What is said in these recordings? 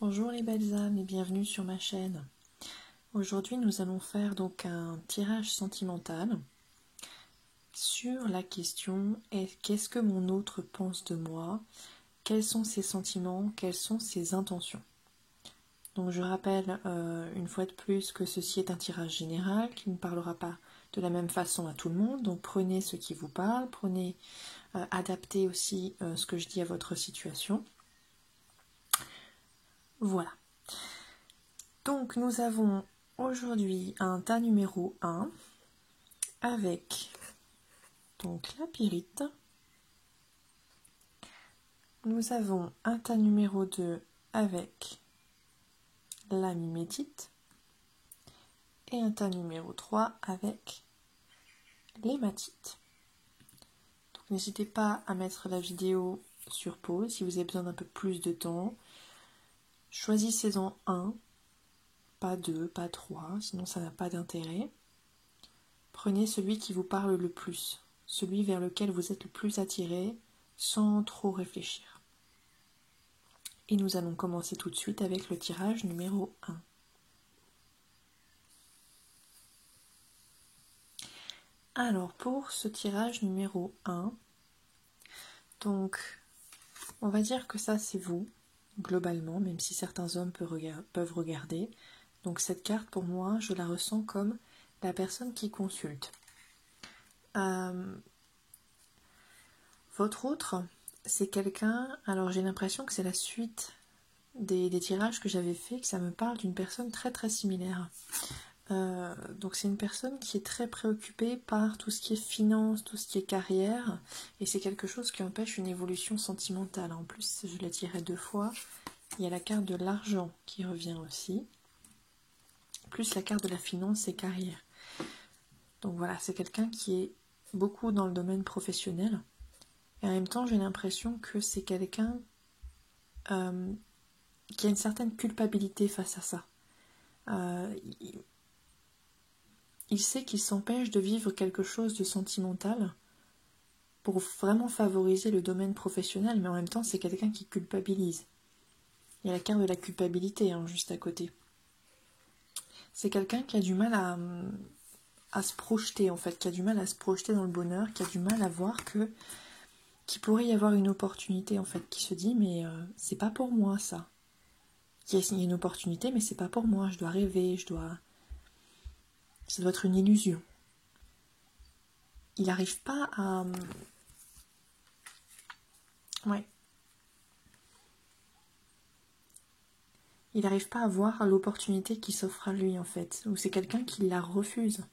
Bonjour les belles âmes et bienvenue sur ma chaîne. Aujourd'hui nous allons faire donc un tirage sentimental sur la question qu'est-ce que mon autre pense de moi, quels sont ses sentiments, quelles sont ses intentions. Donc je rappelle une fois de plus que ceci est un tirage général qui ne parlera pas de la même façon à tout le monde, donc prenez ce qui vous parle, adaptez aussi ce que je dis à votre situation. Voilà. Donc nous avons aujourd'hui un tas numéro 1 avec donc la pyrite. Nous avons un tas numéro 2 avec la mimétite et un tas numéro 3 avec l'hématite. Donc n'hésitez pas à mettre la vidéo sur pause si vous avez besoin d'un peu plus de temps. Choisissez-en un, pas deux, pas trois, sinon ça n'a pas d'intérêt. Prenez celui qui vous parle le plus, celui vers lequel vous êtes le plus attiré, sans trop réfléchir. Et nous allons commencer tout de suite avec le tirage numéro 1. Alors pour ce tirage numéro 1, donc on va dire que ça c'est vous, globalement, même si certains hommes peuvent regarder. Donc cette carte pour moi, je la ressens comme la personne qui consulte. Votre autre, c'est quelqu'un, alors j'ai l'impression que c'est la suite des tirages que j'avais fait, que ça me parle d'une personne très très similaire. Donc c'est une personne qui est très préoccupée par tout ce qui est finance, tout ce qui est carrière, et c'est quelque chose qui empêche une évolution sentimentale. En plus, je l'ai tiré 2 fois, il y a la carte de l'argent qui revient aussi, plus la carte de la finance et carrière. Donc voilà, c'est quelqu'un qui est beaucoup dans le domaine professionnel, et en même temps j'ai l'impression que c'est quelqu'un qui a une certaine culpabilité face à ça. Il sait qu'il s'empêche de vivre quelque chose de sentimental pour vraiment favoriser le domaine professionnel, mais en même temps c'est quelqu'un qui culpabilise. Il y a la carte de la culpabilité juste à côté. C'est quelqu'un qui a du mal à se projeter en fait, qui a du mal à se projeter dans le bonheur, qui a du mal à voir qu'il pourrait y avoir une opportunité en fait, qui se dit mais c'est pas pour moi ça. Il y a une opportunité mais c'est pas pour moi, je dois rêver, ça doit être une illusion. Il n'arrive pas à... Ouais. Il n'arrive pas à voir l'opportunité qui s'offre à lui en fait, ou c'est quelqu'un qui la refuse.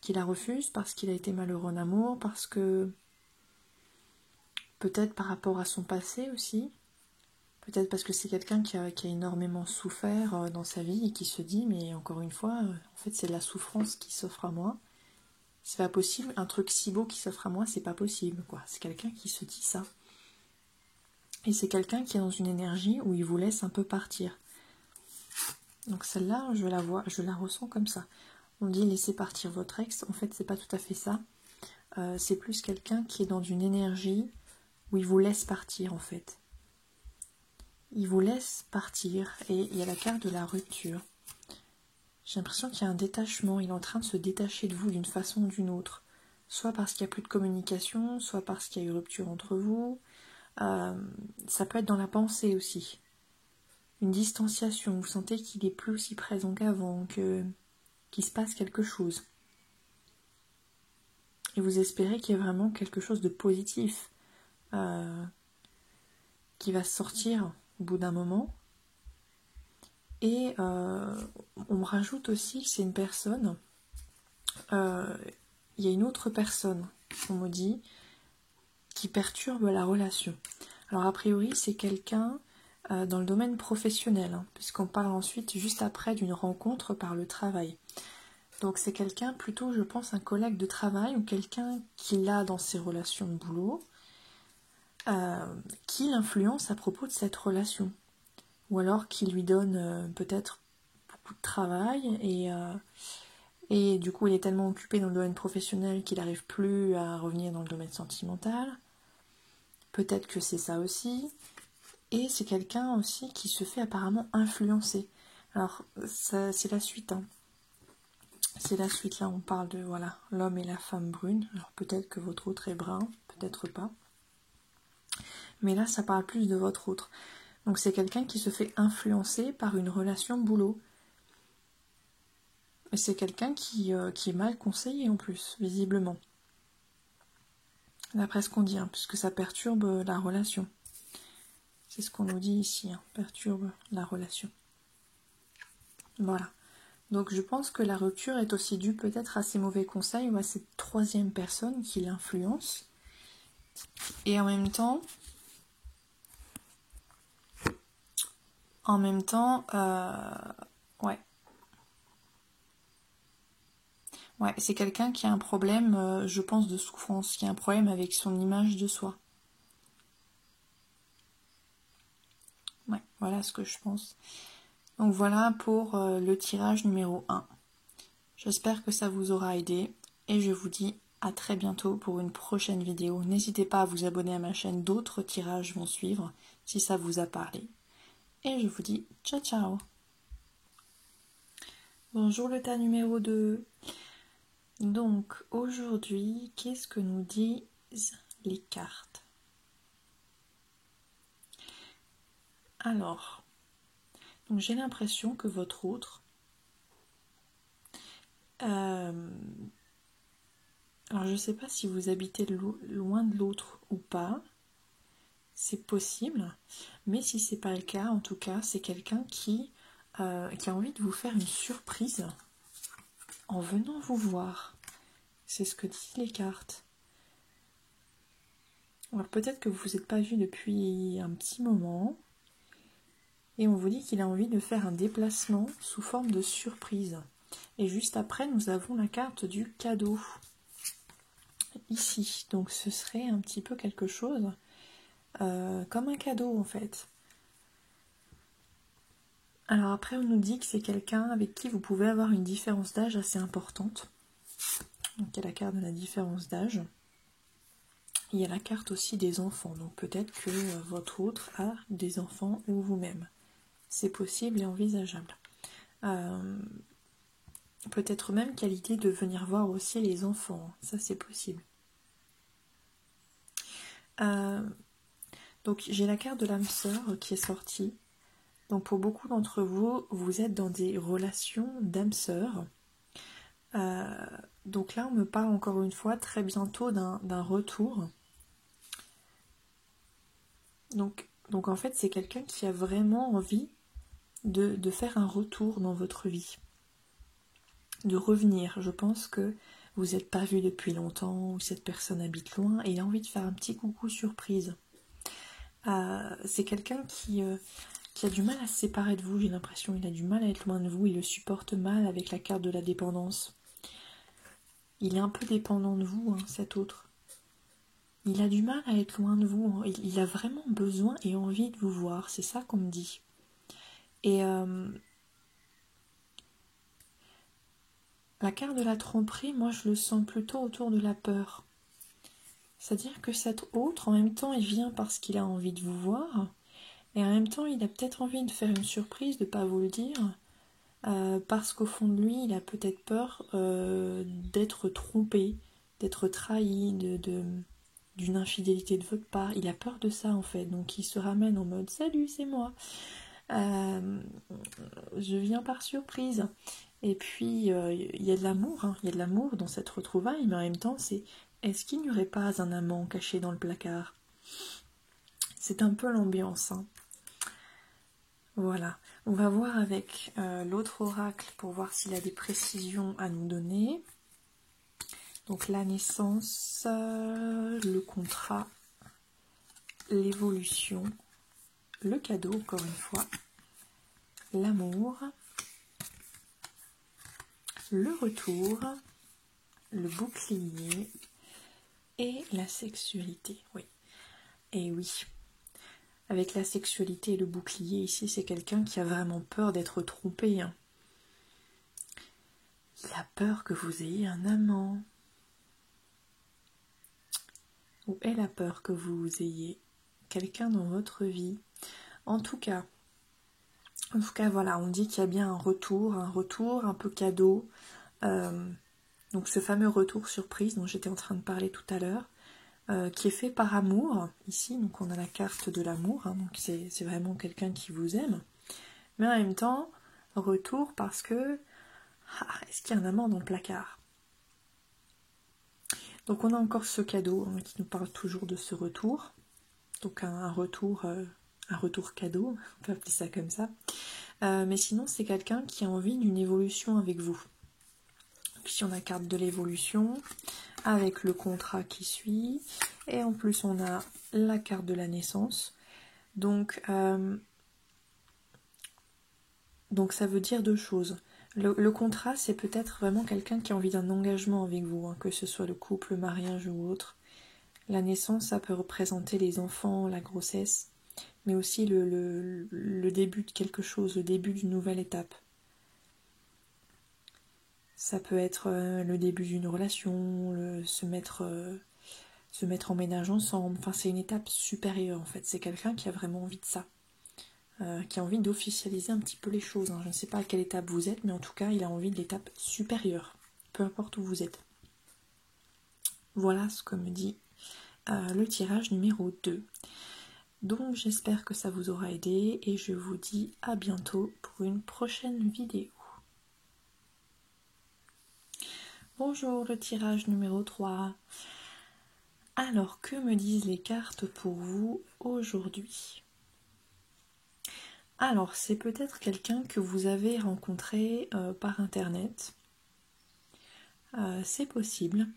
Qui la refuse parce qu'il a été malheureux en amour, parce que peut-être par rapport à son passé aussi, peut-être parce que c'est quelqu'un qui a énormément souffert dans sa vie et qui se dit mais encore une fois, en fait c'est de la souffrance qui s'offre à moi. C'est pas possible, un truc si beau qui s'offre à moi, c'est pas possible, quoi. C'est quelqu'un qui se dit ça. Et c'est quelqu'un qui est dans une énergie où il vous laisse un peu partir. Donc celle-là, je la ressens comme ça. On dit laissez partir votre ex, en fait c'est pas tout à fait ça. C'est plus quelqu'un qui est dans une énergie où il vous laisse partir en fait. Il vous laisse partir et il y a la carte de la rupture. J'ai l'impression qu'il y a un détachement, il est en train de se détacher de vous d'une façon ou d'une autre. Soit parce qu'il n'y a plus de communication, soit parce qu'il y a eu rupture entre vous. Ça peut être dans la pensée aussi. Une distanciation, vous sentez qu'il est plus aussi présent qu'avant, qu'il se passe quelque chose. Et vous espérez qu'il y ait vraiment quelque chose de positif qui va sortir au bout d'un moment. Et on me rajoute aussi que c'est une personne, il y a une autre personne, on me dit, qui perturbe la relation. Alors a priori c'est quelqu'un dans le domaine professionnel, puisqu'on parle ensuite juste après d'une rencontre par le travail. Donc c'est quelqu'un plutôt, je pense, un collègue de travail ou quelqu'un qui l'a dans ses relations de boulot, qui l'influence à propos de cette relation. Ou alors qui lui donne peut-être beaucoup de travail et du coup il est tellement occupé dans le domaine professionnel qu'il n'arrive plus à revenir dans le domaine sentimental. Peut-être que c'est ça aussi. Et c'est quelqu'un aussi qui se fait apparemment influencer. Alors, c'est la suite, hein. C'est la suite, là on parle de, voilà, l'homme et la femme brune. Alors peut-être que votre autre est brun, peut-être pas. Mais là ça parle plus de votre autre. Donc c'est quelqu'un qui se fait influencer par une relation boulot. Et c'est quelqu'un qui est mal conseillé en plus, visiblement. D'après ce qu'on dit, hein, puisque ça perturbe la relation. C'est ce qu'on nous dit ici, hein, perturbe la relation. Voilà. Donc je pense que la rupture est aussi due peut-être à ces mauvais conseils ou à cette troisième personne qui l'influence. Et en même temps, ouais. Ouais, c'est quelqu'un qui a un problème, je pense, de souffrance, qui a un problème avec son image de soi. Ouais, voilà ce que je pense. Donc voilà pour le tirage numéro 1. J'espère que ça vous aura aidé et je vous dis à très bientôt pour une prochaine vidéo. N'hésitez pas à vous abonner à ma chaîne, d'autres tirages vont suivre si ça vous a parlé. Et je vous dis ciao ciao. Bonjour le tas numéro 2. Donc aujourd'hui, qu'est-ce que nous disent les cartes? Alors, donc j'ai l'impression que votre autre, alors je ne sais pas si vous habitez loin de l'autre ou pas, c'est possible, mais si c'est pas le cas, en tout cas, c'est quelqu'un qui a envie de vous faire une surprise en venant vous voir. C'est ce que disent les cartes. Alors peut-être que vous vous êtes pas vu depuis un petit moment, et on vous dit qu'il a envie de faire un déplacement sous forme de surprise. Et juste après, nous avons la carte du cadeau. Ici, donc ce serait un petit peu quelque chose comme un cadeau en fait. Alors après on nous dit que c'est quelqu'un avec qui vous pouvez avoir une différence d'âge assez importante. Donc il y a la carte de la différence d'âge. Il y a la carte aussi des enfants, donc peut-être que votre autre a des enfants ou vous-même. C'est possible et envisageable. Peut-être même qu'il y a l'idée de venir voir aussi les enfants, ça c'est possible. Donc j'ai la carte de l'âme sœur qui est sortie. Donc pour beaucoup d'entre vous, vous êtes dans des relations d'âme sœur. Donc là on me parle encore une fois très bientôt d'un retour. Donc en fait c'est quelqu'un qui a vraiment envie de faire un retour dans votre vie. De revenir. Je pense que vous n'êtes pas vu depuis longtemps ou cette personne habite loin et il a envie de faire un petit coucou surprise. C'est quelqu'un qui a du mal à se séparer de vous, j'ai l'impression. Il a du mal à être loin de vous, il le supporte mal avec la carte de la dépendance. Il est un peu dépendant de vous, hein, cet autre. Il a du mal à être loin de vous, hein. Il a vraiment besoin et envie de vous voir, c'est ça qu'on me dit. Et la carte de la tromperie, moi je le sens plutôt autour de la peur. C'est-à-dire que cet autre, en même temps, il vient parce qu'il a envie de vous voir, et en même temps, il a peut-être envie de faire une surprise, de ne pas vous le dire, parce qu'au fond de lui, il a peut-être peur d'être trompé, d'être trahi, d'une infidélité de votre part. Il a peur de ça, en fait, donc il se ramène en mode « Salut, c'est moi je viens par surprise ». Et puis, il y a de l'amour, hein. Il y a de l'amour dans cette retrouvaille, mais en même temps, c'est est-ce qu'il n'y aurait pas un amant caché dans le placard? C'est un peu l'ambiance, hein. Voilà, on va voir avec l'autre oracle pour voir s'il a des précisions à nous donner. Donc la naissance, le contrat, l'évolution, le cadeau, encore une fois, l'amour, le retour, le bouclier et la sexualité. Oui, et oui. Avec la sexualité et le bouclier, ici, c'est quelqu'un qui a vraiment peur d'être trompé, hein. Il a peur que vous ayez un amant. Ou elle a peur que vous ayez quelqu'un dans votre vie. En tout cas, voilà, on dit qu'il y a bien un retour un peu cadeau. Donc ce fameux retour surprise dont j'étais en train de parler tout à l'heure, qui est fait par amour, ici, donc on a la carte de l'amour, hein, donc c'est vraiment quelqu'un qui vous aime, mais en même temps, retour parce que, est-ce qu'il y a un amant dans le placard? Donc on a encore ce cadeau hein, qui nous parle toujours de ce retour, donc un retour cadeau, on peut appeler ça comme ça, mais sinon c'est quelqu'un qui a envie d'une évolution avec vous. Donc ici on a la carte de l'évolution, avec le contrat qui suit, et en plus on a la carte de la naissance. Donc ça veut dire deux choses. Le contrat, c'est peut-être vraiment quelqu'un qui a envie d'un engagement avec vous, hein, que ce soit le couple, le mariage ou autre. La naissance, ça peut représenter les enfants, la grossesse, mais aussi le début de quelque chose, le début d'une nouvelle étape. Ça peut être le début d'une relation, se mettre en ménage ensemble. Enfin, c'est une étape supérieure en fait. C'est quelqu'un qui a vraiment envie de ça. Qui a envie d'officialiser un petit peu les choses. Hein. Je ne sais pas à quelle étape vous êtes, mais en tout cas, il a envie de l'étape supérieure, peu importe où vous êtes. Voilà ce que me dit le tirage numéro 2. Donc j'espère que ça vous aura aidé et je vous dis à bientôt pour une prochaine vidéo. Bonjour, le tirage numéro 3. Alors, que me disent les cartes pour vous aujourd'hui ? Alors, c'est peut-être quelqu'un que vous avez rencontré par internet. C'est possible.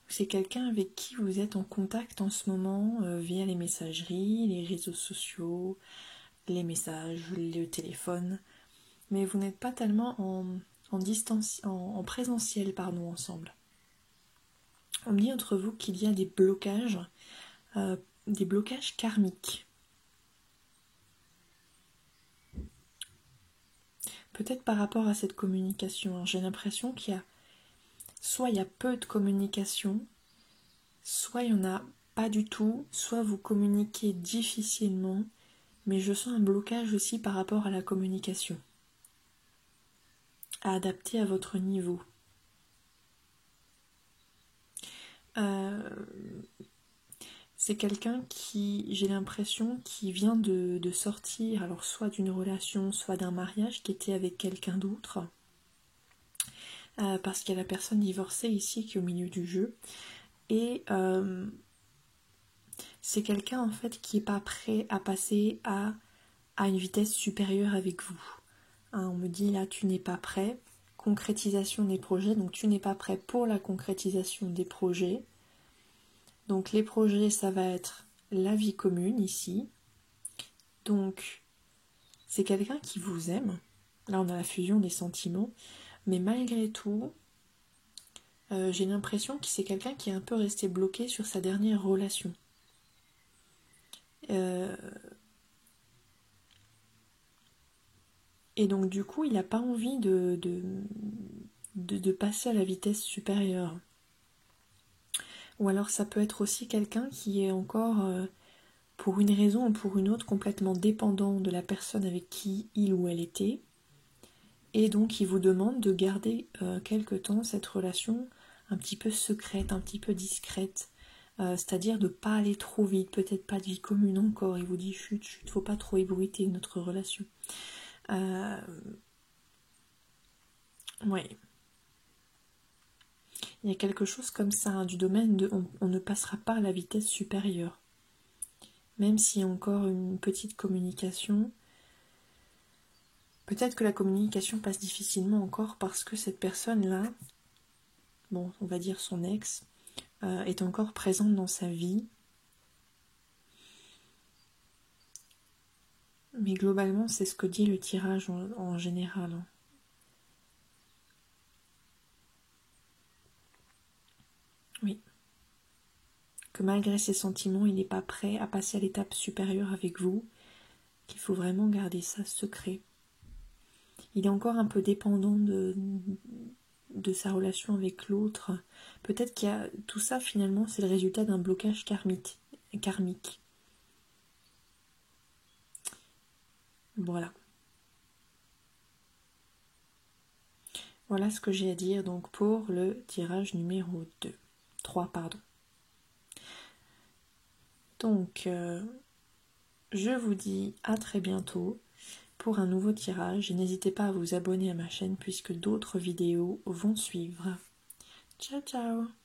C'est quelqu'un avec qui vous êtes en contact en ce moment via les messageries, les réseaux sociaux, les messages, le téléphone. Mais vous n'êtes pas tellement en présentiel ensemble. On me dit entre vous qu'il y a des blocages karmiques. Peut-être par rapport à cette communication. Alors, j'ai l'impression qu'il y a soit il y a peu de communication, soit il n'y en a pas du tout, soit vous communiquez difficilement, mais je sens un blocage aussi par rapport à la communication, à adapter à votre niveau. C'est quelqu'un qui, j'ai l'impression, qui vient de sortir, alors soit d'une relation, soit d'un mariage, qui était avec quelqu'un d'autre, parce qu'il y a la personne divorcée ici qui est au milieu du jeu, et c'est quelqu'un en fait qui n'est pas prêt à passer à une vitesse supérieure avec vous. Hein, on me dit là, tu n'es pas prêt, concrétisation des projets, donc tu n'es pas prêt pour la concrétisation des projets. Donc les projets, ça va être la vie commune ici. Donc c'est quelqu'un qui vous aime. Là on a la fusion des sentiments. Mais malgré tout, j'ai l'impression que c'est quelqu'un qui est un peu resté bloqué sur sa dernière relation. Et donc du coup, il n'a pas envie de passer à la vitesse supérieure. Ou alors ça peut être aussi quelqu'un qui est encore, pour une raison ou pour une autre, complètement dépendant de la personne avec qui il ou elle était. Et donc il vous demande de garder quelque temps cette relation un petit peu secrète, un petit peu discrète. C'est-à-dire de ne pas aller trop vite, peut-être pas de vie commune encore. Il vous dit chut, faut pas trop ébruiter notre relation. Ouais. Il y a quelque chose comme ça, hein, du domaine de on ne passera pas à la vitesse supérieure. Même s'il y a encore une petite communication, peut-être que la communication passe difficilement encore parce que cette personne-là, bon, on va dire son ex, est encore présente dans sa vie. Mais globalement, c'est ce que dit le tirage en général. Hein. Oui. Que malgré ses sentiments, il n'est pas prêt à passer à l'étape supérieure avec vous, qu'il faut vraiment garder ça secret. Il est encore un peu dépendant de sa relation avec l'autre. Peut-être qu'il y a tout ça finalement, c'est le résultat d'un blocage karmique. Voilà. Voilà ce que j'ai à dire donc pour le tirage numéro 3, pardon. Donc, je vous dis à très bientôt pour un nouveau tirage. Et n'hésitez pas à vous abonner à ma chaîne puisque d'autres vidéos vont suivre. Ciao ciao!